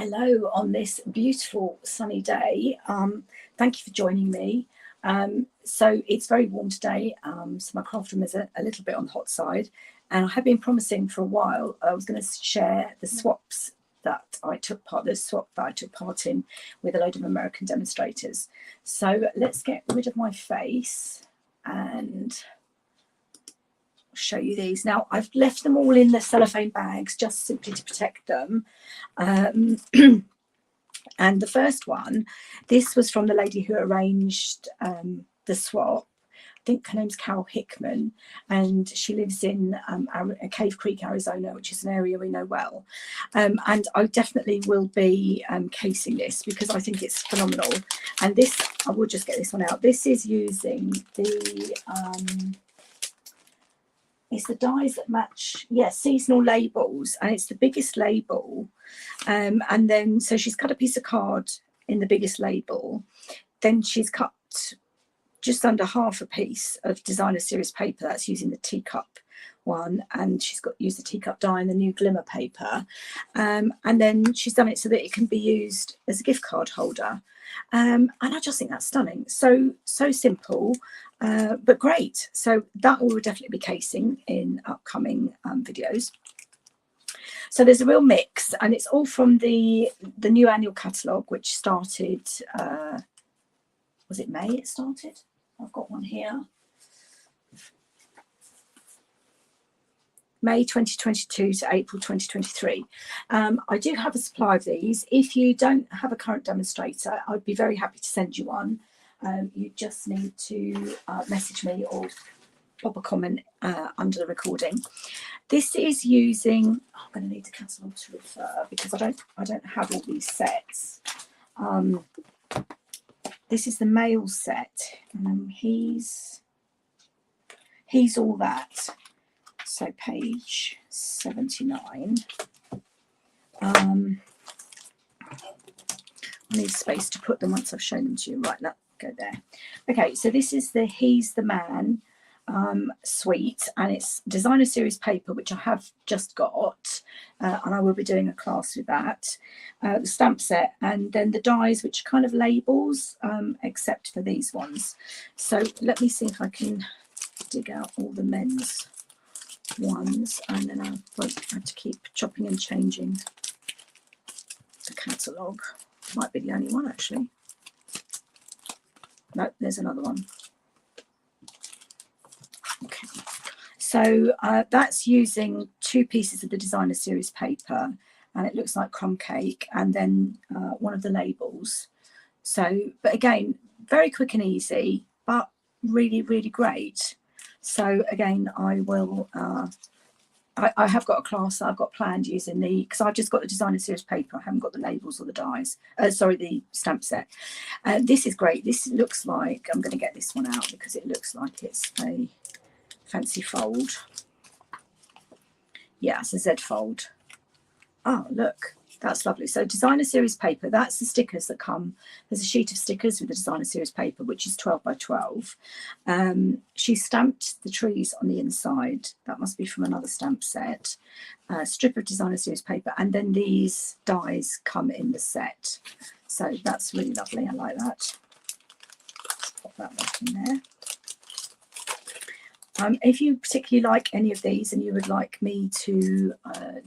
Hello on this beautiful sunny day. Thank you for joining me. So it's very warm today, so my craft room is a little bit on the hot side, and I have been promising for a while I was going to share the swaps that I took part in with a load of American demonstrators. So let's get rid of my face and show you these. Now I've left them all in the cellophane bags just simply to protect them. And the first one, this was from the lady who arranged the swap. I think her name's Carol Hickman, and she lives in Cave Creek, Arizona, which is an area we know well. And I definitely will be casing this because I think it's phenomenal. And this, I will just get this one out. This is using the it's the dies that match, seasonal labels, and it's the biggest label. And then, so she's cut a piece of card in the biggest label. Then she's cut just under half a piece of designer series paper. That's using the teacup one, and she's used the teacup die and the new glimmer paper. And then she's done it so that it can be used as a gift card holder. And I just think that's stunning. So simple, but great. So that will definitely be casing in upcoming videos. So there's a real mix, and it's all from the new annual catalogue, which started, was it May it started? I've got one here. May 2022 to April 2023. I do have a supply of these. If you don't have a current demonstrator, I'd be very happy to send you one. You just need to message me or pop a comment under the recording. This is using, I'm going to need a catalogue to refer because I don't have all these sets. This is the male set. He's all that. So page 79. I need space to put them once I've shown them to you. Right, let's go there. Okay, so this is the He's the Man suite, and it's designer series paper, which I have just got, and I will be doing a class with that. The stamp set, and then the dies, which are kind of labels, except for these ones. So let me see if I can dig out all the men's ones, and then I won't have to keep chopping and changing the catalogue. Might be the only one actually. No, there's another one. Okay, so that's using two pieces of the designer series paper, and it looks like crumb cake, and then one of the labels. So, but again, very quick and easy, but really, really great. So again, I will, I have got a class that I've got planned using because I've just got the designer series paper. I haven't got the labels or the dies, sorry, the stamp set. This is great. This looks like, I'm going to get this one out because it looks like it's a fancy fold. Yeah, it's a Z fold. Oh, look. That's lovely. So designer series paper, that's the stickers that come. There's a sheet of stickers with the designer series paper, which is 12 by 12. She stamped the trees on the inside. That must be from another stamp set. Strip of designer series paper, and then these dies come in the set. So that's really lovely. I like that. Let's pop that back in there. If you particularly like any of these and you would like me to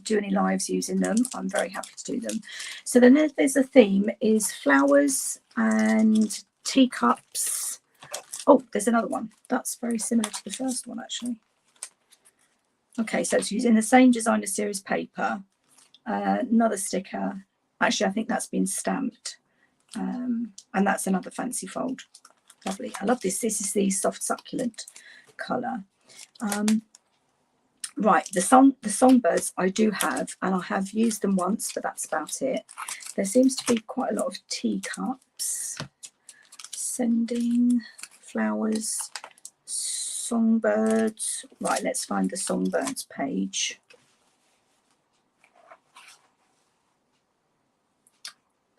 do any lives using them, I'm very happy to do them. So then there's a theme is flowers and teacups. Oh, there's another one. That's very similar to the first one, actually. Okay, so it's using the same designer series paper. Another sticker. Actually, I think that's been stamped. And that's another fancy fold. Lovely. I love this. This is the soft succulent colour. Right, the songbirds I do have, and I have used them once, but that's about it. There seems to be quite a lot of teacups. Sending, flowers, songbirds. Right, let's find the songbirds page.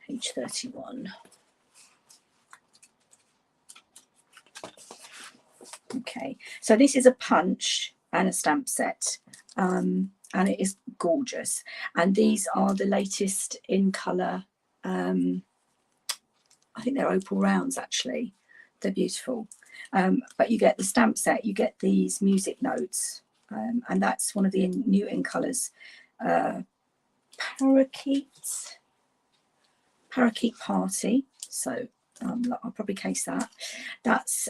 Page 31. Okay, so this is a punch and a stamp set, and it is gorgeous. And these are the latest in colour. I think they're opal rounds actually. They're beautiful. But you get the stamp set, you get these music notes, and that's one of the new in colours. Parakeet Party. So I'll probably case that. That's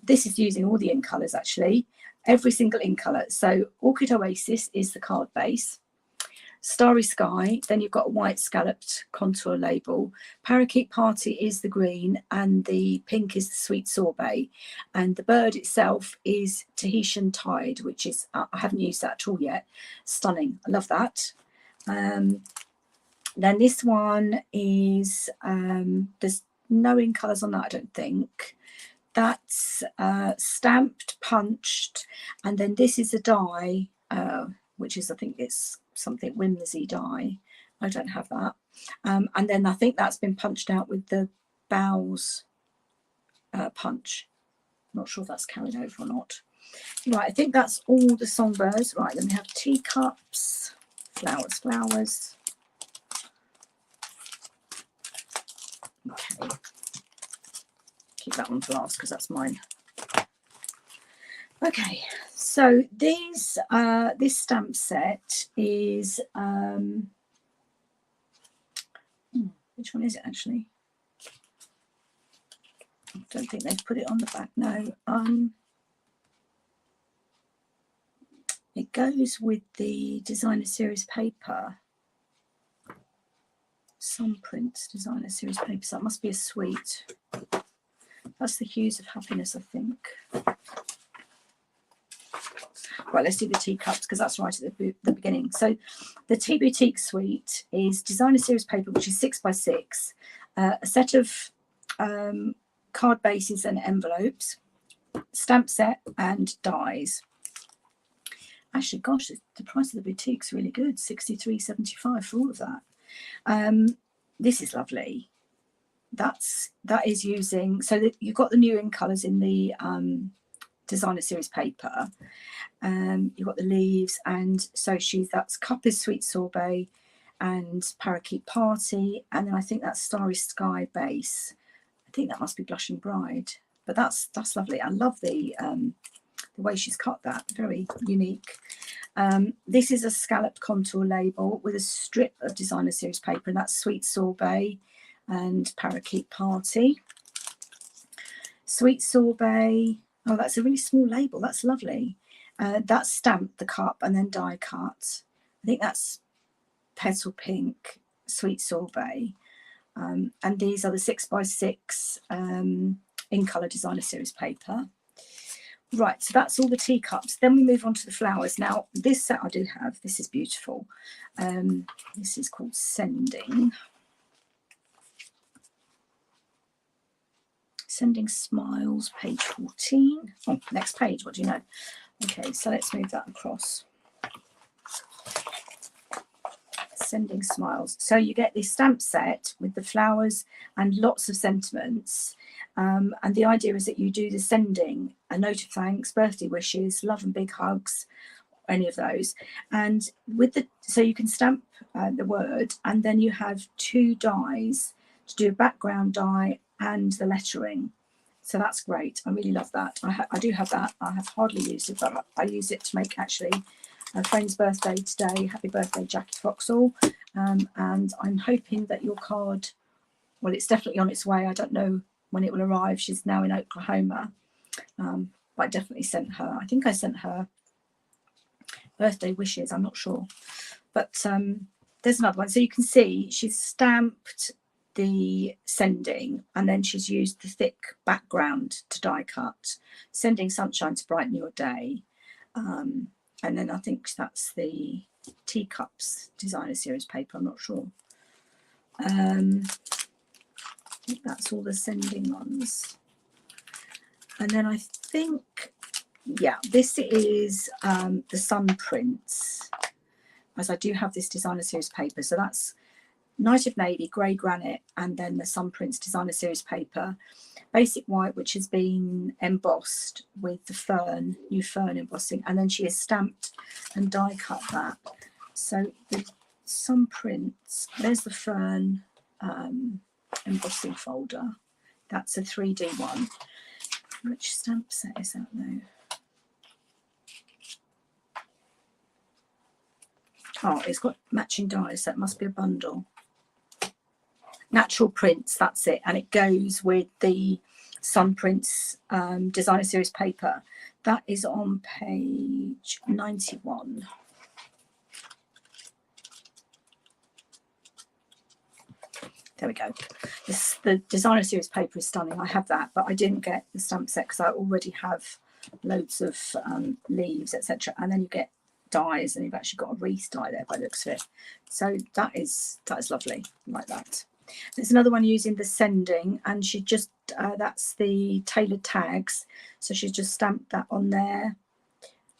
this is using all the in colours actually, every single in colour. So Orchid Oasis is the card base. Starry Sky, then you've got a white scalloped contour label. Parakeet Party is the green, and the pink is the Sweet Sorbet, and the bird itself is Tahitian Tide, which is, I haven't used that at all yet. Stunning, I love that. Then this one is, there's no in colours on that, I don't think. That's stamped, punched, and then this is a die, which is, I think it's something whimsy die. I don't have that. And then I think that's been punched out with the Bows punch. Not sure if that's carried over or not. Right, I think that's all the songbirds. Right, then we have teacups, flowers. Okay. Keep that one for last because that's mine. Okay, so these this stamp set is which one is it actually? I don't think they've put it on the back. No, it goes with the designer series paper. Some prints designer series paper. So that must be a suite. That's the Hues of Happiness, I think. Right, let's do the teacups because that's right at the beginning. So the Tea Boutique suite is designer series paper, which is 6x6, a set of card bases and envelopes, stamp set and dies. Actually, gosh, the price of the boutique's really good, $63.75 for all of that. This is lovely. That is using, so that you've got the new in colours in the designer series paper. You've got the leaves, and so that's Cup is Sweet Sorbet and Parakeet Party, and then I think that's Starry Sky base. I think that must be Blushing Bride, but that's lovely. I love the way she's cut that, very unique. This is a scalloped contour label with a strip of designer series paper, and that's Sweet Sorbet and Parakeet Party. Sweet Sorbet, oh, that's a really small label, that's lovely. That's stamped, the cup, and then die cut. I think that's Petal Pink, Sweet Sorbet. And these are the 6x6 in colour designer series paper. Right, so that's all the teacups. Then we move on to the flowers. Now, this set I do have. This is beautiful. This is called Sending. Sending Smiles, page 14. Oh, next page, what do you know? Okay, so let's move that across. Sending Smiles. So you get this stamp set with the flowers and lots of sentiments. And the idea is that you do the sending, a note of thanks, birthday wishes, love and big hugs, any of those. And with so you can stamp the word, and then you have two dies to do a background die and the lettering. So that's great. I really love that. I do have that. I have hardly used it, but I use it to make actually a friend's birthday today. Happy birthday, Jackie Foxall. And I'm hoping that your card, well, it's definitely on its way. I don't know when it will arrive. She's now in Oklahoma. But I definitely sent her. I think I sent her birthday wishes. I'm not sure. But there's another one. So you can see she's stamped the sending, and then she's used the thick background to die cut. Sending sunshine to brighten your day. And then I think that's the Teacups designer series paper. I'm not sure. I think that's all the sending ones. And then I think, yeah, this is the sun prints, as I do have this designer series paper. So that's Night of Navy, Grey Granite, and then the Sun Prints designer series paper. Basic white, which has been embossed with the fern, new fern embossing, and then she has stamped and die cut that. So some prints, there's the fern embossing folder. That's a 3D one. Which stamp set is that though? Oh, it's got matching dies. That must be a bundle. Natural prints, that's it. And it goes with the Sun Prints designer series paper. That is on page 91. There we go. The designer series paper is stunning. I have that, but I didn't get the stamp set because I already have loads of leaves, etc. And then you get dies, and you've actually got a wreath die there by the looks of it. So that is lovely, like that. There's another one using the sending, and she just that's the tailored tags. So she's just stamped that on there.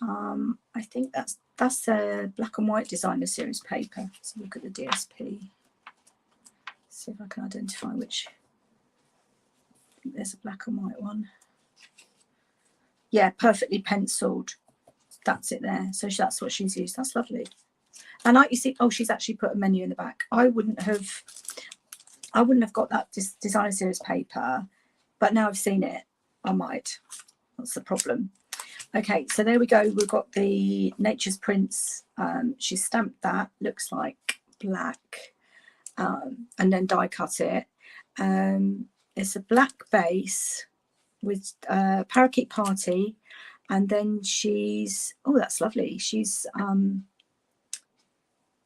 I think that's a black and white designer series paper. So look at the DSP. See if I can identify which. I think there's a black and white one. Yeah, perfectly penciled. That's it there. So that's what she's used. That's lovely. And like you see, oh, she's actually put a menu in the back. I wouldn't have got that designer series paper, but now I've seen it, I might. That's the problem. Okay, so there we go. We've got the Nature's Prints. She's stamped that. Looks like black. And then die cut it. It's a black base with Parakeet Party, and then she's, oh, that's lovely. She's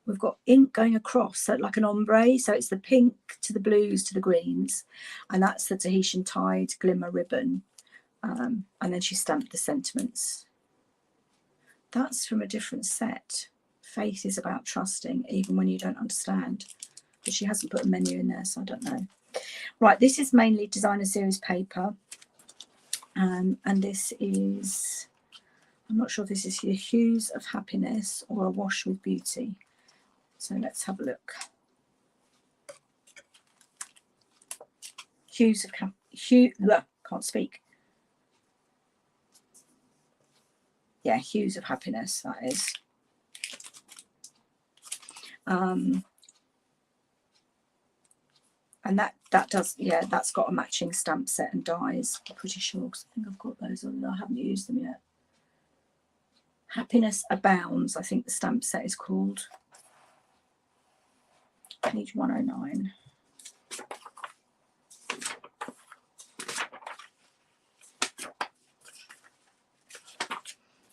we've got ink going across, so like an ombre. So it's the pink to the blues to the greens, and that's the Tahitian Tide glimmer ribbon. And then she stamped the sentiments. That's from a different set. Faith is about trusting, even when you don't understand. But she hasn't put a menu in there, so I don't know. Right, this is mainly designer series paper. And this is, I'm not sure if this is the Hues of Happiness or A Wash with Beauty. So let's have a look. Hues of can't speak. Yeah, Hues of Happiness, that is. And that does, yeah, that's got a matching stamp set and dies. I'm pretty sure, because I think I've got those on. I haven't used them yet. Happiness Abounds, I think the stamp set is called. Page 109.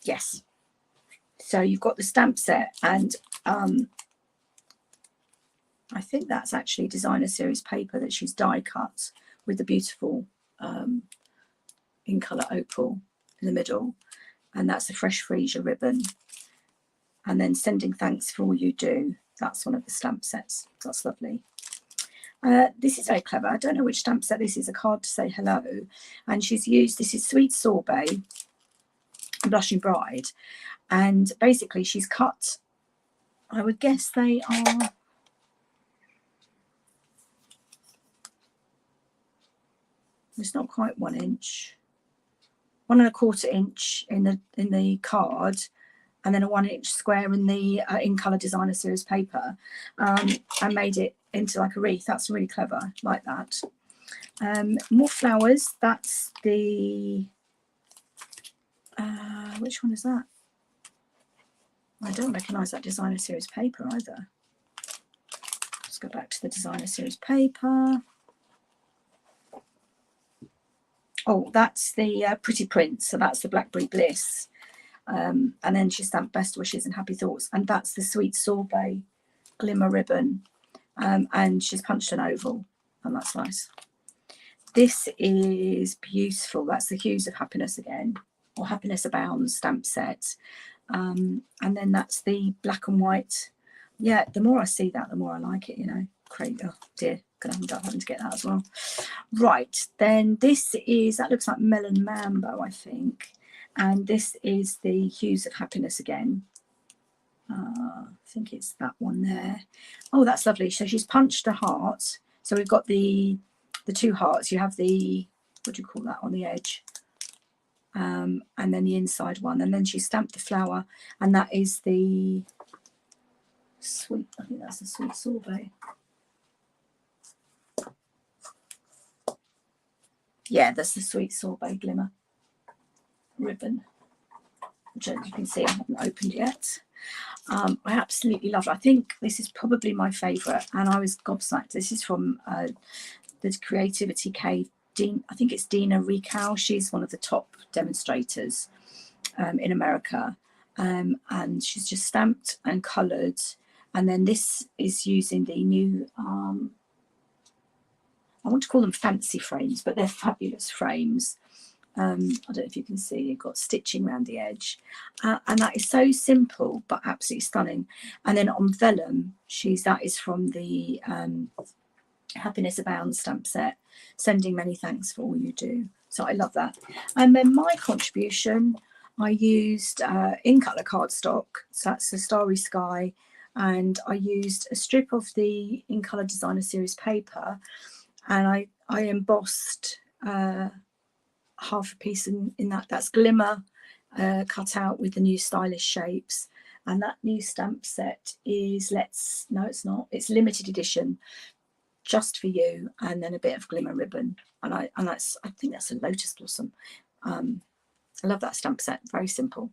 Yes. So you've got the stamp set, and I think that's actually designer series paper that she's die cut with the beautiful in colour opal in the middle, and that's a Fresh Freesia ribbon. And then Sending Thanks for All You Do, that's one of the stamp sets. That's lovely. This is very clever. I don't know which stamp set this is, a card to say hello. And she's used, this is Sweet Sorbet, Blushing Bride. And basically she's cut, I would guess they are, it's not quite 1 inch, 1¼ inch in the card, and then a 1 inch square in the in colour designer series paper. I made it into like a wreath. That's really clever, like that. More flowers. That's the which one is that? I don't recognise that designer series paper either. Let's go back to the designer series paper. Oh, that's the Pretty Prince. So that's the Blackberry Bliss. And then she stamped Best Wishes and Happy Thoughts. And that's the Sweet Sorbet glimmer ribbon. And she's punched an oval. And that's nice. This is beautiful. That's the Hues of Happiness again. Or Happiness Abounds stamp set. And then that's the black and white. Yeah, the more I see that, the more I like it, you know. Great. Oh dear, gonna end up having to get that as well. Right, then this is, that looks like Melon Mambo, I think. And this is the Hues of Happiness again. I think it's that one there. Oh, that's lovely. So she's punched a heart. So we've got the 2 hearts. You have the, what do you call that, on the edge? And then the inside one. And then she stamped the flower. And that is the sweet, I think that's a sweet sorbet. Yeah, that's the sweet sorbet glimmer ribbon, which as you can see I haven't opened yet. I absolutely love it. I think this is probably my favourite, and I was gobsmacked. This is from the Creativity Cave. I think it's Dina Rical. She's one of the top demonstrators in America, and she's just stamped and coloured. And then this is using the new, I want to call them fancy frames, but they're fabulous frames. I don't know if you can see, you've got stitching around the edge, and that is so simple but absolutely stunning. And then on vellum, that is from the Happiness Abound stamp set, sending many thanks for all you do. So I love that. And then my contribution, I used in colour cardstock, so that's the Starry Sky, and I used a strip of the In Colour Designer Series paper, and I embossed half a piece in that. That's Glimmer cut out with the new stylish shapes. And that new stamp set is, no it's not, it's limited edition, just for you, and then a bit of glimmer ribbon. And I think that's a lotus blossom. I love that stamp set, very simple.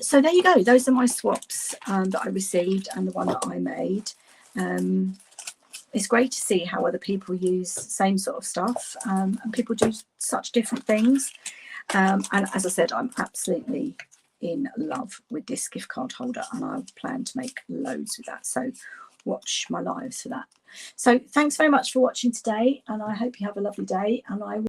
So there you go, those are my swaps that I received and the one that I made. It's great to see how other people use the same sort of stuff, and people do such different things. And as I said, I'm absolutely in love with this gift card holder, and I plan to make loads with that. So watch my lives for that. So thanks very much for watching today, and I hope you have a lovely day, and I will